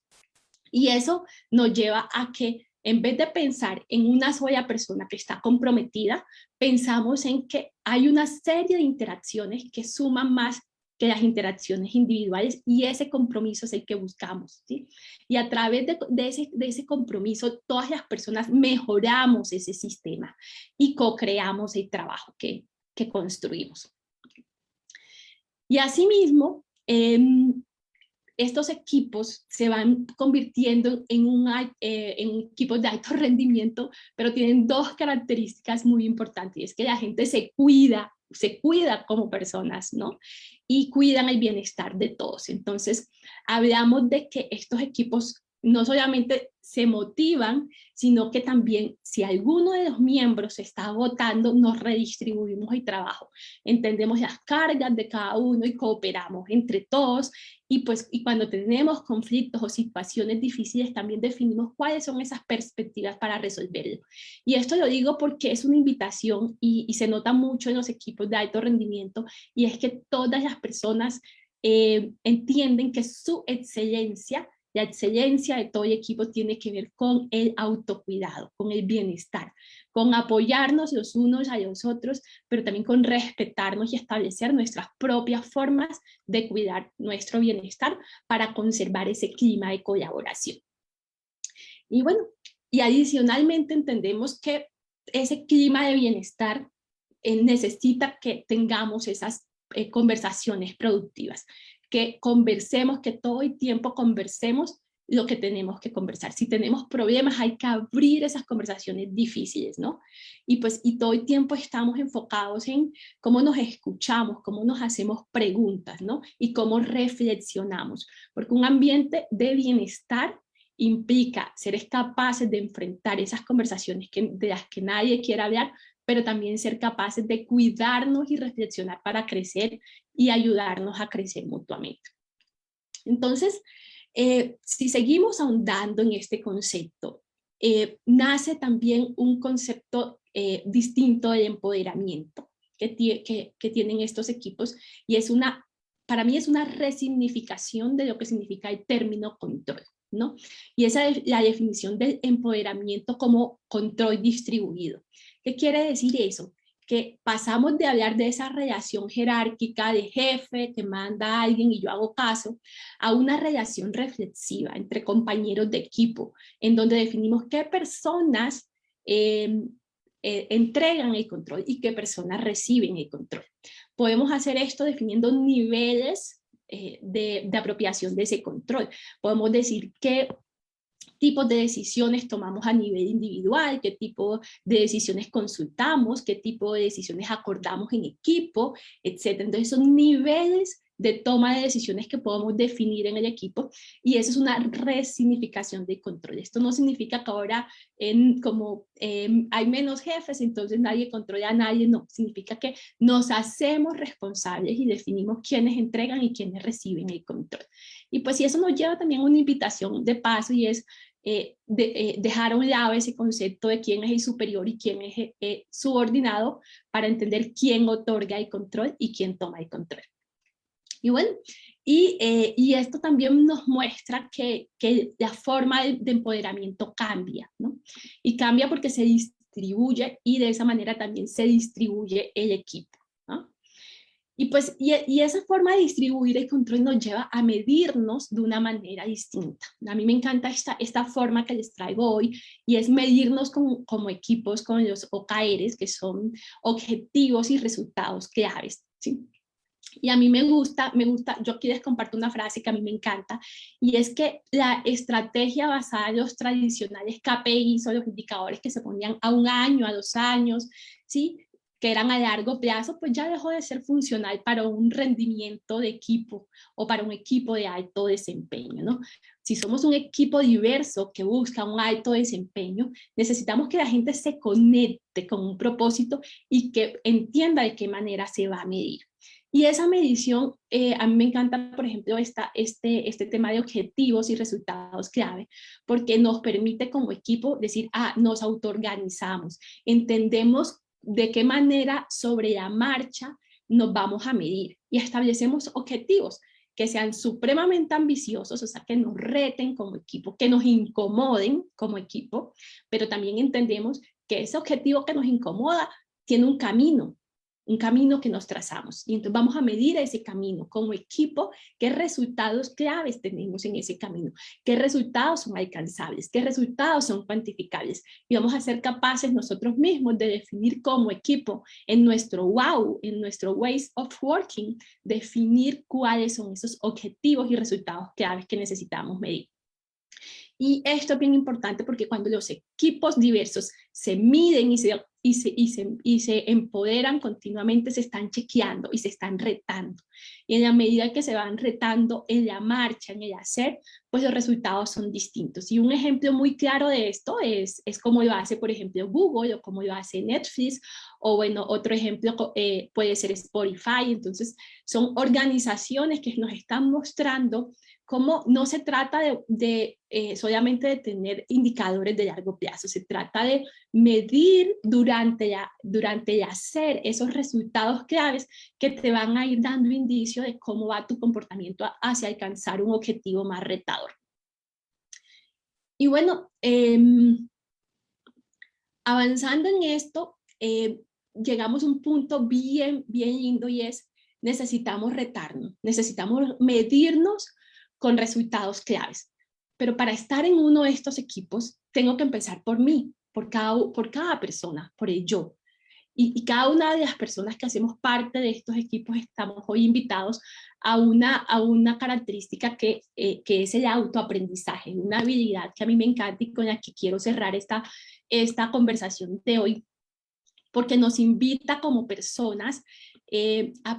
Y eso nos lleva a que en vez de pensar en una sola persona que está comprometida, pensamos en que hay una serie de interacciones que suman más que las interacciones individuales, y ese compromiso es el que buscamos, ¿sí? Y a través de ese compromiso, todas las personas mejoramos ese sistema y co-creamos el trabajo que construimos. Y asimismo, estos equipos se van convirtiendo en equipos de alto rendimiento, pero tienen 2 características muy importantes, y es que la gente se cuida como personas, ¿no? Y cuidan el bienestar de todos. Entonces, hablamos de que estos equipos no solamente se motivan, sino que también si alguno de los miembros se está agotando, nos redistribuimos el trabajo. Entendemos las cargas de cada uno y cooperamos entre todos. Y cuando tenemos conflictos o situaciones difíciles, también definimos cuáles son esas perspectivas para resolverlo. Y esto lo digo porque es una invitación y se nota mucho en los equipos de alto rendimiento, y es que todas las personas entienden que su excelencia, la excelencia de todo el equipo, tiene que ver con el autocuidado, con el bienestar, con apoyarnos los unos a los otros, pero también con respetarnos y establecer nuestras propias formas de cuidar nuestro bienestar para conservar ese clima de colaboración. Y bueno, y adicionalmente entendemos que ese clima de bienestar necesita que tengamos esas conversaciones productivas, que conversemos, que todo el tiempo conversemos lo que tenemos que conversar. Si tenemos problemas, hay que abrir esas conversaciones difíciles, ¿no? Y todo el tiempo estamos enfocados en cómo nos escuchamos, cómo nos hacemos preguntas, ¿no? Y cómo reflexionamos, porque un ambiente de bienestar implica ser capaces de enfrentar esas conversaciones de las que nadie quiere hablar, pero también ser capaces de cuidarnos y reflexionar para crecer y ayudarnos a crecer mutuamente. Entonces, si seguimos ahondando en este concepto, nace también un concepto distinto de empoderamiento que tienen estos equipos, y para mí es una resignificación de lo que significa el término control, ¿no? Y esa es la definición del empoderamiento como control distribuido. ¿Qué quiere decir eso? Que pasamos de hablar de esa relación jerárquica de jefe que manda a alguien y yo hago caso, a una relación reflexiva entre compañeros de equipo, en donde definimos qué personas entregan el control y qué personas reciben el control. Podemos hacer esto definiendo niveles de apropiación de ese control. Podemos decir qué tipos de decisiones tomamos a nivel individual, qué tipo de decisiones consultamos, qué tipo de decisiones acordamos en equipo, etc. Entonces son niveles de toma de decisiones que podemos definir en el equipo, y eso es una resignificación de control. Esto no significa que ahora hay menos jefes, entonces nadie controla a nadie, no, significa que nos hacemos responsables y definimos quiénes entregan y quiénes reciben el control. Y pues eso nos lleva también a una invitación de paso, y es dejar a un lado ese concepto de quién es el superior y quién es subordinado, para entender quién otorga el control y quién toma el control. Y bueno, y esto también nos muestra que la forma de empoderamiento cambia, ¿no? Y cambia porque se distribuye, y de esa manera también se distribuye el equipo, ¿no? Y esa forma de distribuir el control nos lleva a medirnos de una manera distinta. A mí me encanta esta forma que les traigo hoy, y es medirnos como equipos con los OKRs, que son objetivos y resultados claves, ¿sí? Y a mí me gusta, yo aquí les comparto una frase que a mí me encanta, y es que la estrategia basada en los tradicionales KPIs, o los indicadores que se ponían a 1 año, a 2 años, ¿sí?, que eran a largo plazo, pues ya dejó de ser funcional para un rendimiento de equipo o para un equipo de alto desempeño, ¿no? Si somos un equipo diverso que busca un alto desempeño, necesitamos que la gente se conecte con un propósito y que entienda de qué manera se va a medir. Y esa medición, a mí me encanta, por ejemplo, este tema de objetivos y resultados clave, porque nos permite como equipo decir, nos autoorganizamos, entendemos de qué manera sobre la marcha nos vamos a medir, y establecemos objetivos que sean supremamente ambiciosos, o sea, que nos reten como equipo, que nos incomoden como equipo, pero también entendemos que ese objetivo que nos incomoda tiene un camino que nos trazamos, y entonces vamos a medir ese camino como equipo, qué resultados claves tenemos en ese camino, qué resultados son alcanzables, qué resultados son cuantificables, y vamos a ser capaces nosotros mismos de definir como equipo en nuestro wow, en nuestro ways of working, definir cuáles son esos objetivos y resultados claves que necesitamos medir. Y esto es bien importante porque cuando los equipos diversos se miden y se y se empoderan continuamente, se están chequeando y se están retando. Y en la medida que se van retando en la marcha, en el hacer, pues los resultados son distintos. Y un ejemplo muy claro de esto es cómo lo hace, por ejemplo, Google, o cómo lo hace Netflix, o bueno, otro ejemplo puede ser Spotify. Entonces, son organizaciones que nos están mostrando cómo no se trata solamente de tener indicadores de largo plazo, se trata de medir durante el hacer esos resultados claves que te van a ir dando indicio de cómo va tu comportamiento hacia alcanzar un objetivo más retador. Y bueno, avanzando en esto, llegamos a un punto bien lindo, y es: necesitamos retarnos, necesitamos medirnos con resultados claves. Pero para estar en uno de estos equipos, tengo que empezar por mí, por cada persona, por el yo. Y cada una de las personas que hacemos parte de estos equipos estamos hoy invitados a una característica que es el autoaprendizaje, una habilidad que a mí me encanta y con la que quiero cerrar esta conversación de hoy, porque nos invita como personas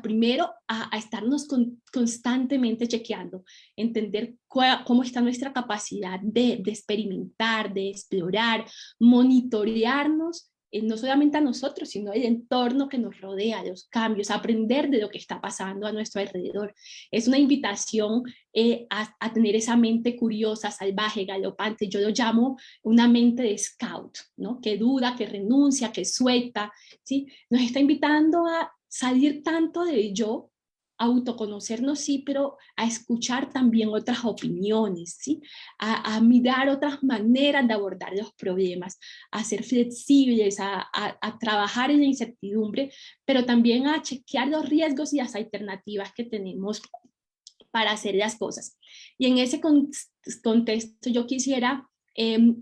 primero a estarnos constantemente chequeando, entender cómo está nuestra capacidad de experimentar, de explorar, monitorearnos, no solamente a nosotros, sino el entorno que nos rodea, los cambios, aprender de lo que está pasando a nuestro alrededor. Es una invitación a tener esa mente curiosa, salvaje, galopante. Yo lo llamo una mente de scout, ¿no? Que duda, que renuncia, que suelta, ¿sí? Nos está invitando a salir tanto de yo, autoconocernos, sí, pero a escuchar también otras opiniones, ¿sí? A mirar otras maneras de abordar los problemas, a ser flexibles, a trabajar en la incertidumbre, pero también a chequear los riesgos y las alternativas que tenemos para hacer las cosas. Y en ese contexto yo quisiera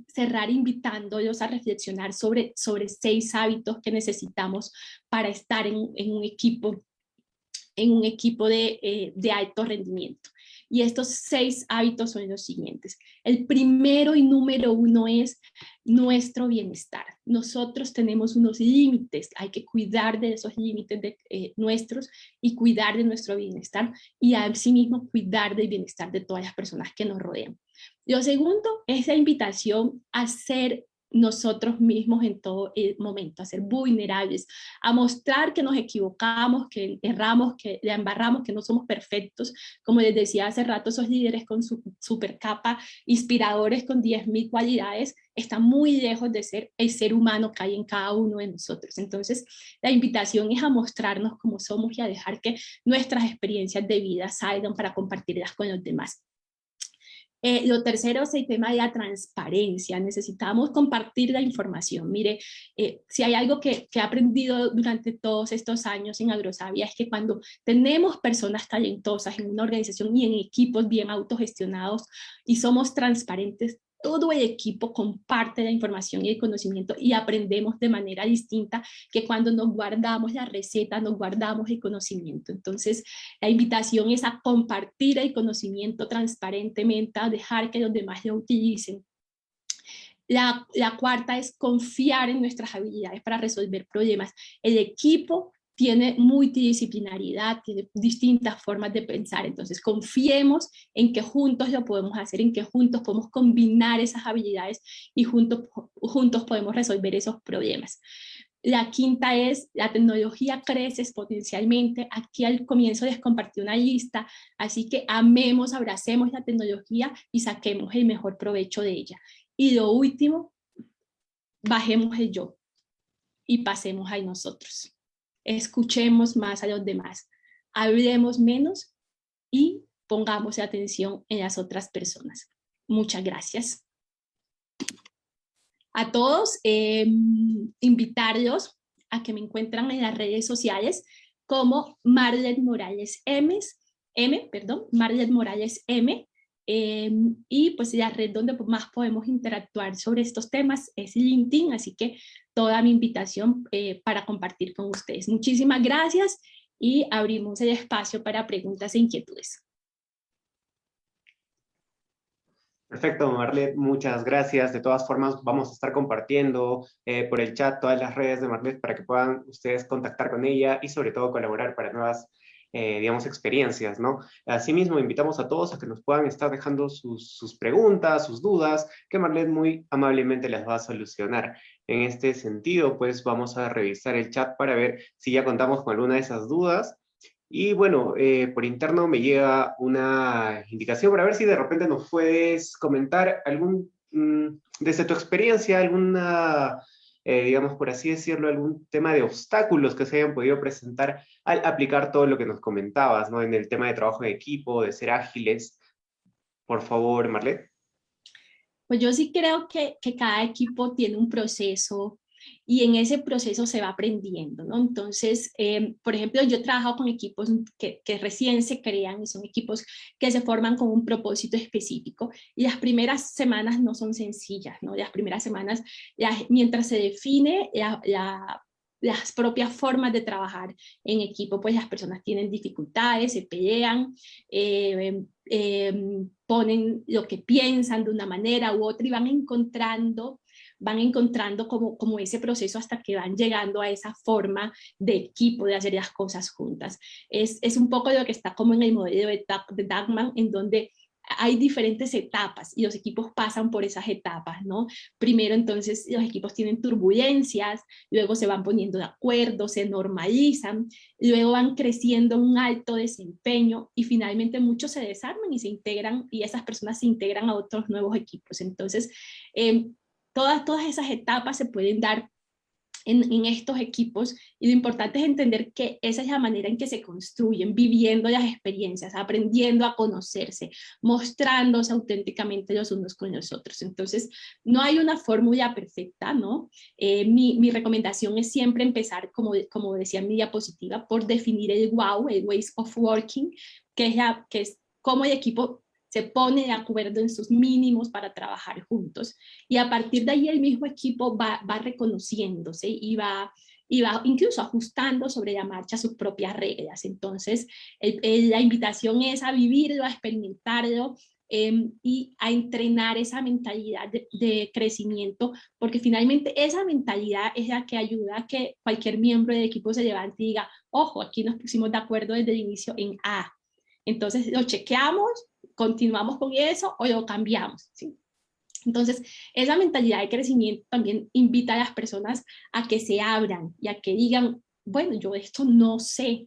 cerrar invitándolos a reflexionar sobre 6 hábitos que necesitamos para estar en un equipo de alto rendimiento. Y estos 6 hábitos son los siguientes. El primero y número 1 es nuestro bienestar. Nosotros tenemos unos límites, hay que cuidar de esos límites nuestros y cuidar de nuestro bienestar, y asimismo cuidar del bienestar de todas las personas que nos rodean. Lo segundo es la invitación a ser nosotros mismos en todo momento, a ser vulnerables, a mostrar que nos equivocamos, que erramos, que la embarramos, que no somos perfectos. Como les decía hace rato, esos líderes con su super capa, inspiradores con 10.000 cualidades, están muy lejos de ser el ser humano que hay en cada uno de nosotros. Entonces, la invitación es a mostrarnos como somos y a dejar que nuestras experiencias de vida salgan para compartirlas con los demás. Lo tercero es el tema de la transparencia. Necesitamos compartir la información. Mire, si hay algo que he aprendido durante todos estos años en Agrosavia, es que cuando tenemos personas talentosas en una organización y en equipos bien autogestionados y somos transparentes, todo el equipo comparte la información y el conocimiento, y aprendemos de manera distinta que cuando nos guardamos la receta, nos guardamos el conocimiento. Entonces, la invitación es a compartir el conocimiento transparentemente, a dejar que los demás lo utilicen. La cuarta es confiar en nuestras habilidades para resolver problemas. El equipo tiene multidisciplinaridad, tiene distintas formas de pensar, entonces confiemos en que juntos lo podemos hacer, en que juntos podemos combinar esas habilidades y juntos podemos resolver esos problemas. La quinta es: la tecnología crece exponencialmente. Aquí al comienzo les compartí una lista, así que amemos, abracemos la tecnología y saquemos el mejor provecho de ella. Y lo último, bajemos el yo y pasemos a nosotros. Escuchemos más a los demás, hablemos menos y pongamos atención en las otras personas. Muchas gracias. A todos, invitarlos a que me encuentran en las redes sociales como Marlet Morales Marlet Morales M. Y pues la red donde más podemos interactuar sobre estos temas es LinkedIn, así que toda mi invitación para compartir con ustedes. Muchísimas gracias y abrimos el espacio para preguntas e inquietudes. Perfecto, Marlet, muchas gracias. De todas formas, vamos a estar compartiendo por el chat todas las redes de Marlet para que puedan ustedes contactar con ella y sobre todo colaborar para nuevas, digamos, experiencias, ¿no? Asimismo, invitamos a todos a que nos puedan estar dejando sus preguntas, sus dudas, que Marlet muy amablemente las va a solucionar. En este sentido, pues vamos a revisar el chat para ver si ya contamos con alguna de esas dudas. Y bueno, por interno me llega una indicación para ver si de repente nos puedes comentar desde tu experiencia, alguna, digamos por así decirlo, algún tema de obstáculos que se hayan podido presentar al aplicar todo lo que nos comentabas, ¿no? En el tema de trabajo en equipo, de ser ágiles. Por favor, Marlet. Pues yo sí creo que cada equipo tiene un proceso y en ese proceso se va aprendiendo, ¿no? Entonces, por ejemplo, yo he trabajado con equipos que recién se crean y son equipos que se forman con un propósito específico y las primeras semanas no son sencillas, ¿no? Las primeras semanas, mientras se define las propias formas de trabajar en equipo, pues las personas tienen dificultades, se pelean, ponen lo que piensan de una manera u otra y van encontrando como ese proceso hasta que van llegando a esa forma de equipo, de hacer las cosas juntas. Es un poco de lo que está como en el modelo de Dagman, en donde hay diferentes etapas y los equipos pasan por esas etapas, ¿no? Primero, entonces, los equipos tienen turbulencias, luego se van poniendo de acuerdo, se normalizan, luego van creciendo un alto desempeño y finalmente muchos se desarman y se integran y esas personas se integran a otros nuevos equipos. Entonces, todas esas etapas se pueden dar en estos equipos y lo importante es entender que esa es la manera en que se construyen, viviendo las experiencias, aprendiendo a conocerse, mostrándose auténticamente los unos con los otros. Entonces, no hay una fórmula perfecta, ¿no? Mi recomendación es siempre empezar, como decía en mi diapositiva, por definir el WOW, el Ways of Working, que es cómo el equipo se pone de acuerdo en sus mínimos para trabajar juntos y a partir de ahí el mismo equipo va reconociéndose y va incluso ajustando sobre la marcha sus propias reglas. Entonces, la invitación es a vivirlo, a experimentarlo y a entrenar esa mentalidad de crecimiento, porque finalmente esa mentalidad es la que ayuda a que cualquier miembro del equipo se levante y diga, ojo, aquí nos pusimos de acuerdo desde el inicio en A. Entonces, lo chequeamos, continuamos con eso o lo cambiamos, ¿sí? Entonces, esa mentalidad de crecimiento también invita a las personas a que se abran y a que digan, bueno, yo esto no sé,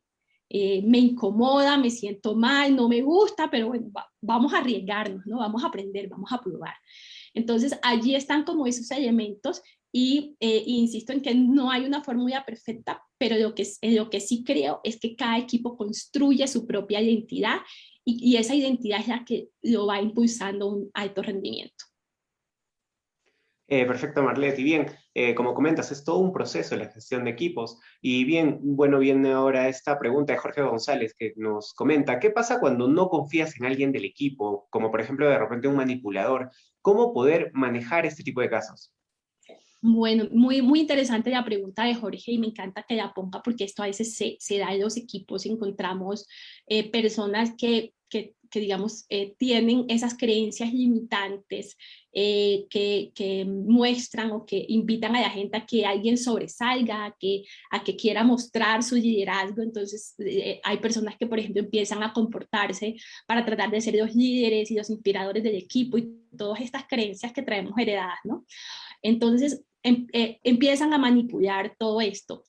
me incomoda, me siento mal, no me gusta, pero bueno, vamos a arriesgarnos, ¿no? Vamos a aprender, vamos a probar. Entonces, allí están como esos elementos y insisto en que no hay una fórmula perfecta, pero lo que sí creo es que cada equipo construye su propia identidad y esa identidad es la que lo va impulsando a un alto rendimiento. Perfecto, Marlet. Y bien, como comentas, es todo un proceso la gestión de equipos. Y bien, bueno, viene ahora esta pregunta de Jorge González que nos comenta, ¿qué pasa cuando no confías en alguien del equipo, como por ejemplo de repente un manipulador? ¿Cómo poder manejar este tipo de casos? Bueno, muy interesante la pregunta de Jorge y me encanta que la ponga porque esto a veces se da en los equipos, encontramos personas que digamos, tienen esas creencias limitantes que muestran o que invitan a la gente a que alguien sobresalga, a que quiera mostrar su liderazgo. Entonces, hay personas que, por ejemplo, empiezan a comportarse para tratar de ser los líderes y los inspiradores del equipo y todas estas creencias que traemos heredadas, ¿no? Entonces, empiezan a manipular todo esto.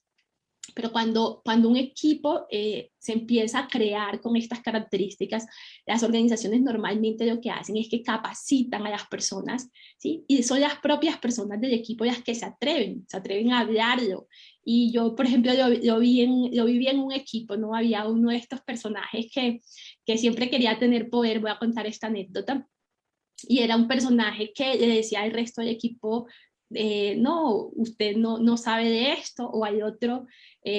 Pero cuando un equipo se empieza a crear con estas características, las organizaciones normalmente lo que hacen es que capacitan a las personas, ¿sí? Y son las propias personas del equipo las que se atreven a hablarlo. Y yo, por ejemplo, lo viví en un equipo, ¿no? Había uno de estos personajes que siempre quería tener poder. Voy a contar esta anécdota. Y era un personaje que le decía al resto del equipo, no, usted no sabe de esto, o hay otro,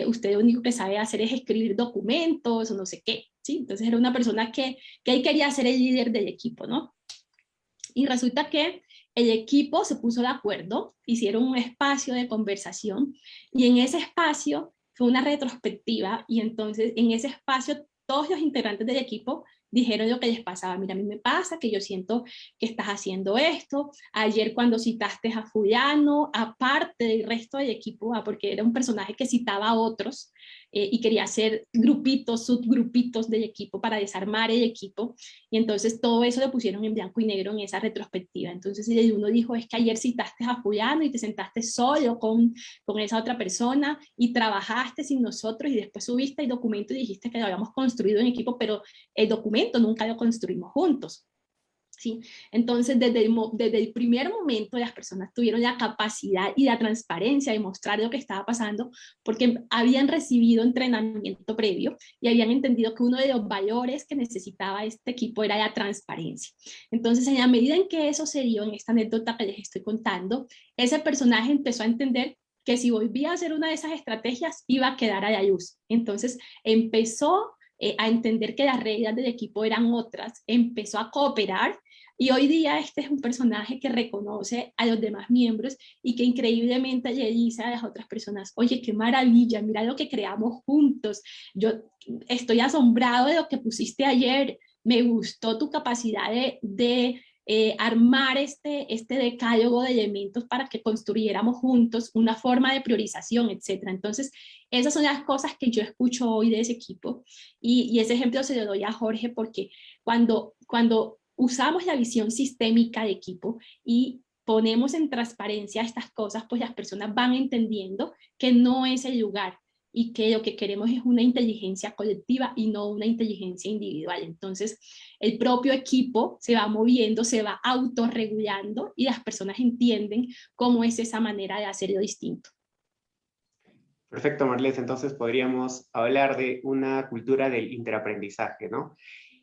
usted lo único que sabe hacer es escribir documentos o no sé qué, ¿sí? Entonces era una persona que él quería ser el líder del equipo, ¿no? Y resulta que el equipo se puso de acuerdo, hicieron un espacio de conversación y en ese espacio fue una retrospectiva y entonces en ese espacio todos los integrantes del equipo dijeron lo que les pasaba. Mira, a mí me pasa que yo siento que estás haciendo esto. Ayer cuando citaste a fulano, aparte del resto del equipo, porque era un personaje que citaba a otros y quería hacer grupitos, subgrupitos del equipo para desarmar el equipo. Y entonces todo eso lo pusieron en blanco y negro en esa retrospectiva. Entonces uno dijo, es que ayer citaste a fulano y te sentaste solo con esa otra persona y trabajaste sin nosotros y después subiste el documento y dijiste que lo habíamos construido en equipo, pero el documento nunca lo construimos juntos. ¿Sí? Entonces, desde el primer momento las personas tuvieron la capacidad y la transparencia de mostrar lo que estaba pasando porque habían recibido entrenamiento previo y habían entendido que uno de los valores que necesitaba este equipo era la transparencia. Entonces, en la medida en que eso se dio en esta anécdota que les estoy contando, ese personaje empezó a entender que si volvía a hacer una de esas estrategias iba a quedar a la luz. Entonces, empezó a entender que las reglas del equipo eran otras, empezó a cooperar y hoy día este es un personaje que reconoce a los demás miembros y que increíblemente le dice a las otras personas, oye, qué maravilla, mira lo que creamos juntos, yo estoy asombrado de lo que pusiste ayer, me gustó tu capacidad de armar este decálogo de elementos para que construyéramos juntos una forma de priorización, etc. Entonces, esas son las cosas que yo escucho hoy de ese equipo y ese ejemplo se lo doy a Jorge porque cuando usamos la visión sistémica de equipo y ponemos en transparencia estas cosas, pues las personas van entendiendo que no es el lugar y que lo que queremos es una inteligencia colectiva y no una inteligencia individual. Entonces, el propio equipo se va moviendo, se va autorregulando y las personas entienden cómo es esa manera de hacerlo distinto. Perfecto, Marlet. Entonces podríamos hablar de una cultura del interaprendizaje, ¿no?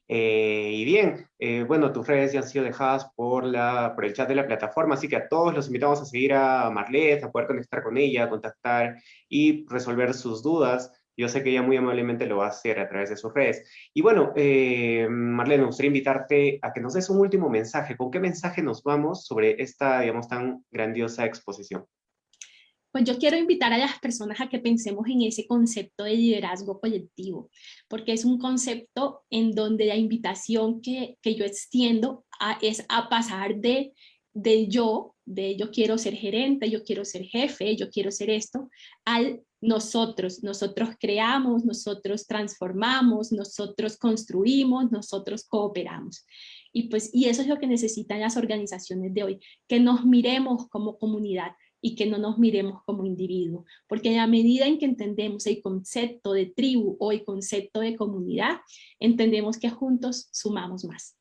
Y bien, bueno, tus redes ya han sido dejadas por el chat de la plataforma, así que a todos los invitamos a seguir a Marlet, a poder conectar con ella, contactar y resolver sus dudas. Yo sé que ella muy amablemente lo va a hacer a través de sus redes. Y bueno, Marlet, me gustaría invitarte a que nos des un último mensaje. ¿Con qué mensaje nos vamos sobre esta, digamos, tan grandiosa exposición? Pues yo quiero invitar a las personas a que pensemos en ese concepto de liderazgo colectivo, porque es un concepto en donde la invitación que yo extiendo es a pasar de yo quiero ser gerente, yo quiero ser jefe, yo quiero ser esto, al nosotros creamos, nosotros transformamos, nosotros construimos, nosotros cooperamos. Y eso es lo que necesitan las organizaciones de hoy, que nos miremos como comunidad, y que no nos miremos como individuos, porque en la medida en que entendemos el concepto de tribu o el concepto de comunidad, entendemos que juntos sumamos más.